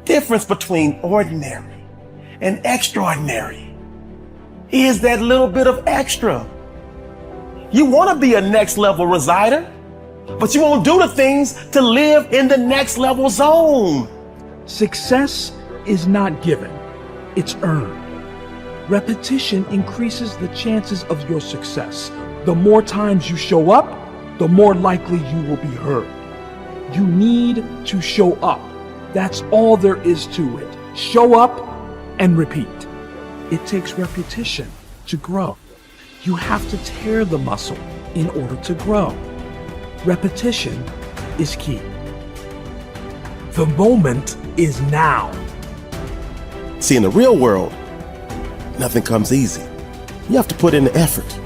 difference between ordinary and extraordinary is that little bit of extra. You want to be a next level resider, but you won't do the things to live in the next level zone. Success is not given, it's earned. Repetition increases the chances of your success. The more times you show up, the more likely you will be heard. You need to show up. That's all there is to it. Show up and repeat. It takes repetition to grow. You have to tear the muscle in order to grow. Repetition is key. The moment is now. See, in the real world, nothing comes easy. You have to put in the effort.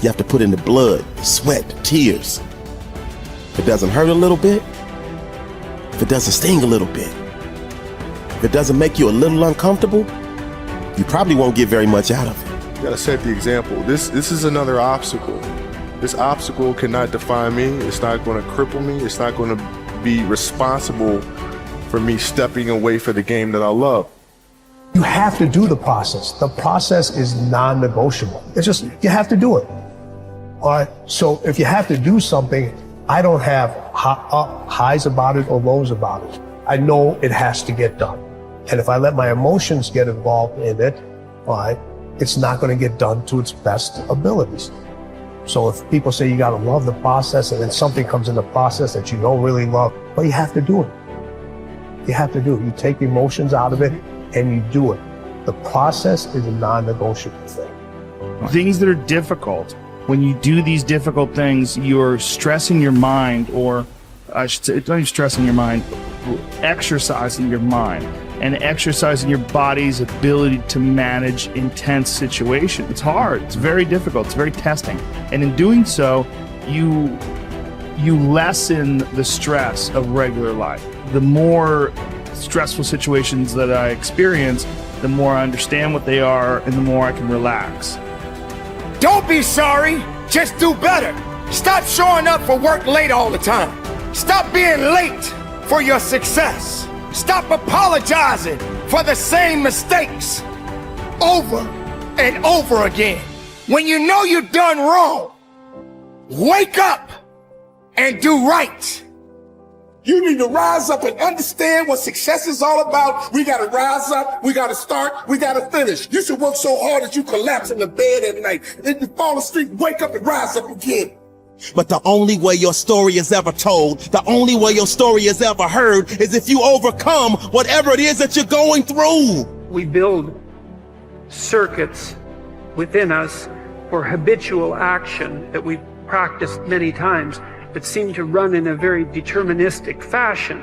You have to put in the blood, sweat, tears. If it doesn't hurt a little bit, if it doesn't sting a little bit, if it doesn't make you a little uncomfortable, you probably won't get very much out of it. You gotta set the example. This is another obstacle. This obstacle cannot define me. It's not gonna cripple me. It's not gonna be responsible for me stepping away for the game that I love. You have to do the process. The process is non-negotiable. It's just, you have to do it. All right, so if you have to do something, I don't have highs about it or lows about it. I know it has to get done. And if I let my emotions get involved in it, all right, it's not going to get done to its best abilities. So if people say you got to love the process and then something comes in the process that you don't really love, well, you have to do it. You have to do it. You take the emotions out of it and you do it. The process is a non-negotiable thing. Things that are difficult, when you do these difficult things, you're stressing your mind, or I should say, not even stressing your mind, exercising your mind and exercising your body's ability to manage intense situations. It's hard, it's very difficult, it's very testing. And in doing so, you lessen the stress of regular life. The more stressful situations that I experience, the more I understand what they are and the more I can relax. Don't be sorry, just do better. Stop showing up for work late all the time. Stop being late for your success. Stop apologizing for the same mistakes over and over again. When you know you've done wrong, wake up and do right. You need to rise up and understand what success is all about. We got to rise up. We got to start. We got to finish. You should work so hard that you collapse in the bed at night. Then you fall asleep, wake up and rise up again. But the only way your story is ever told, the only way your story is ever heard, is if you overcome whatever it is that you're going through. We build circuits within us for habitual action that we've practiced many times that seem to run in a very deterministic fashion.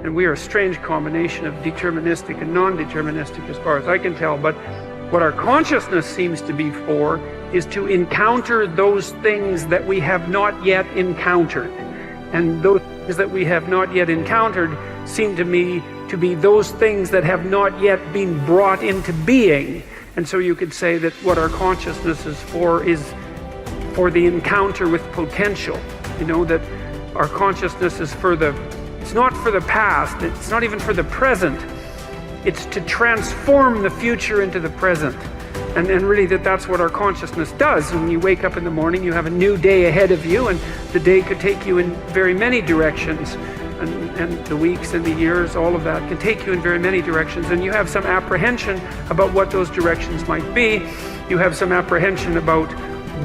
And we are a strange combination of deterministic and non-deterministic as far as I can tell. But what our consciousness seems to be for is to encounter those things that we have not yet encountered. And those things that we have not yet encountered seem to me to be those things that have not yet been brought into being. And so you could say that what our consciousness is for the encounter with potential. You know, that our consciousness is it's not for the past, it's not even for the present. It's to transform the future into the present. And really that's what our consciousness does. When you wake up in the morning, you have a new day ahead of you, and the day could take you in very many directions. And the weeks and the years, all of that can take you in very many directions. And you have some apprehension about what those directions might be. You have some apprehension about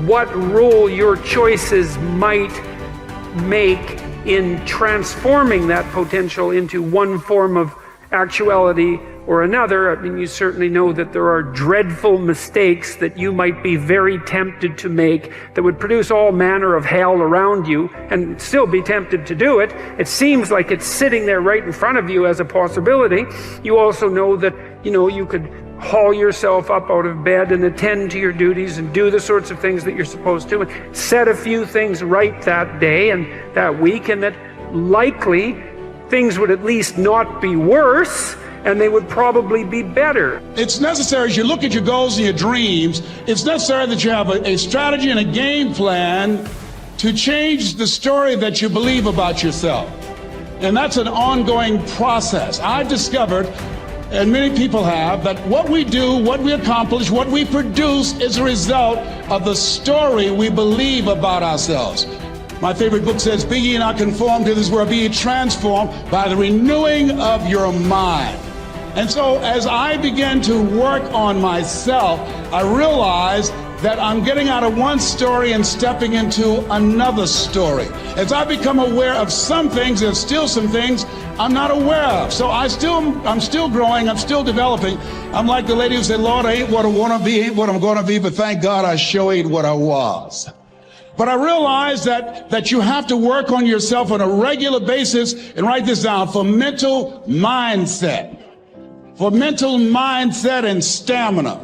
what role your choices might make in transforming that potential into one form of actuality or another. I mean, you certainly know that there are dreadful mistakes that you might be very tempted to make that would produce all manner of hell around you and still be tempted to do it. It seems like it's sitting there right in front of you as a possibility. You also know that, you could haul yourself up out of bed and attend to your duties and do the sorts of things that you're supposed to and set a few things right that day and that week, and that likely things would at least not be worse and they would probably be better. It's necessary, as you look at your goals and your dreams, it's necessary that you have a strategy and a game plan to change the story that you believe about yourself. And that's an ongoing process. I've discovered, and many people have, that what we do, what we accomplish, what we produce is a result of the story we believe about ourselves. My favorite book says, "Be ye not conformed to this world, be ye transformed by the renewing of your mind." And so as I began to work on myself, I realized that I'm getting out of one story and stepping into another story. As I become aware of some things, there's still some things I'm not aware of. So I'm still growing, I'm still developing. I'm like the lady who said, "Lord, I ain't what I want to be, ain't what I'm going to be, but thank God I sure ain't what I was." But I realize that you have to work on yourself on a regular basis, and write this down, for mental mindset. For mental mindset and stamina.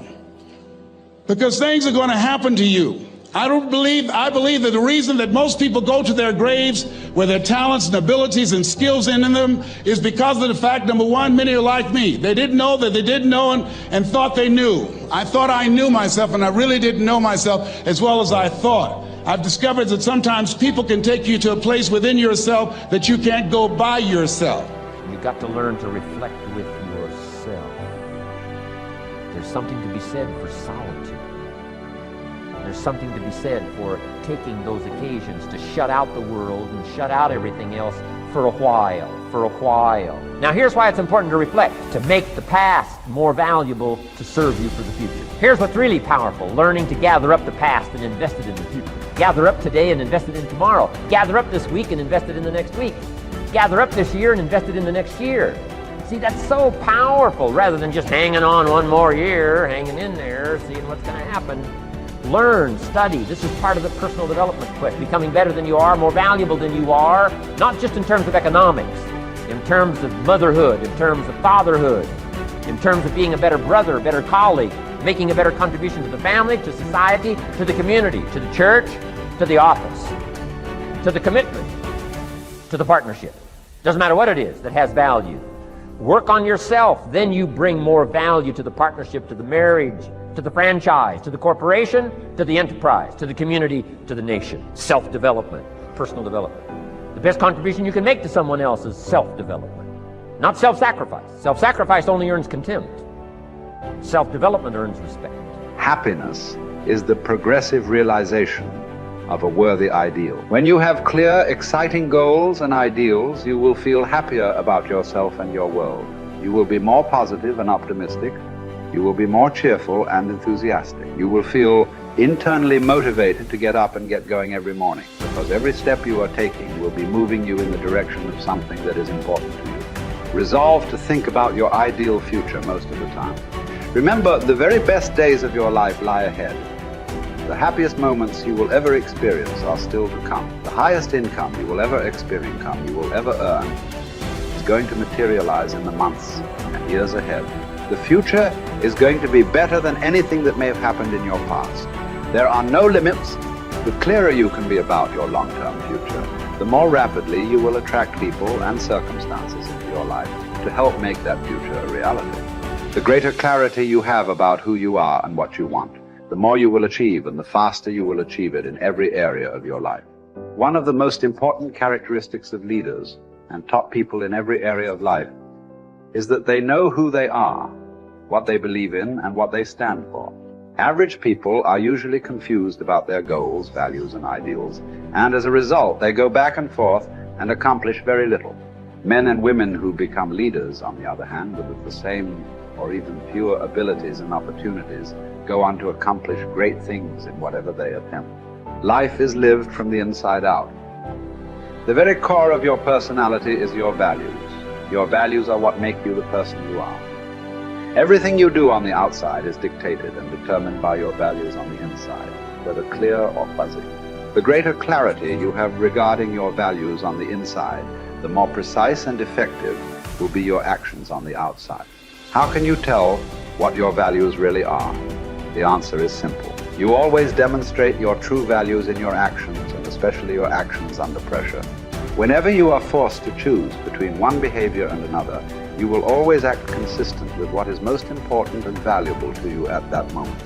Because things are going to happen to you. I believe that the reason that most people go to their graves with their talents and abilities and skills in them is because of the fact, number one, many are like me. They didn't know that they didn't know and thought they knew. I thought I knew myself, and I really didn't know myself as well as I thought. I've discovered that sometimes people can take you to a place within yourself that you can't go by yourself. You've got to learn to reflect with yourself. There's something to be said for solitude. There's something to be said for taking those occasions to shut out the world and shut out everything else for a while. Now here's why it's important to reflect, to make the past more valuable to serve you for the future. Here's what's really powerful, learning to gather up the past and invest it in the future. Gather up today and invest it in tomorrow. Gather up this week and invest it in the next week. Gather up this year and invest it in the next year. See, that's so powerful, rather than just hanging on one more year, hanging in there, seeing what's going to happen. Learn, study. This is part of the personal development quest, becoming better than you are, more valuable than you are, not just in terms of economics, in terms of motherhood, in terms of fatherhood, in terms of being a better brother, a better colleague, making a better contribution to the family, to society, to the community, to the church, to the office, to the commitment, to the partnership. Doesn't matter what it is that has value. Work on yourself, then you bring more value to the partnership, to the marriage, to the franchise, to the corporation, to the enterprise, to the community, to the nation. Self-development, personal development. The best contribution you can make to someone else is self-development, not self-sacrifice. Self-sacrifice only earns contempt. Self-development earns respect. Happiness is the progressive realization of a worthy ideal. When you have clear, exciting goals and ideals, you will feel happier about yourself and your world. You will be more positive and optimistic. You will be more cheerful and enthusiastic. You will feel internally motivated to get up and get going every morning, because every step you are taking will be moving you in the direction of something that is important to you. Resolve to think about your ideal future most of the time. Remember, the very best days of your life lie ahead. The happiest moments you will ever experience are still to come. The highest income you will ever experience, you will ever earn, is going to materialize in the months and years ahead. The future is going to be better than anything that may have happened in your past. There are no limits. The clearer you can be about your long-term future, the more rapidly you will attract people and circumstances into your life to help make that future a reality. The greater clarity you have about who you are and what you want, the more you will achieve, and the faster you will achieve it in every area of your life. One of the most important characteristics of leaders and top people in every area of life is that they know who they are, what they believe in, and what they stand for. Average people are usually confused about their goals, values, and ideals, and as a result, they go back and forth and accomplish very little. Men and women who become leaders, on the other hand, with the same or even fewer abilities and opportunities, go on to accomplish great things in whatever they attempt. Life is lived from the inside out. The very core of your personality is your values. Your values are what make you the person you are. Everything you do on the outside is dictated and determined by your values on the inside, whether clear or fuzzy. The greater clarity you have regarding your values on the inside, the more precise and effective will be your actions on the outside. How can you tell what your values really are? The answer is simple. You always demonstrate your true values in your actions, and especially your actions under pressure. Whenever you are forced to choose between one behavior and another, you will always act consistent with what is most important and valuable to you at that moment.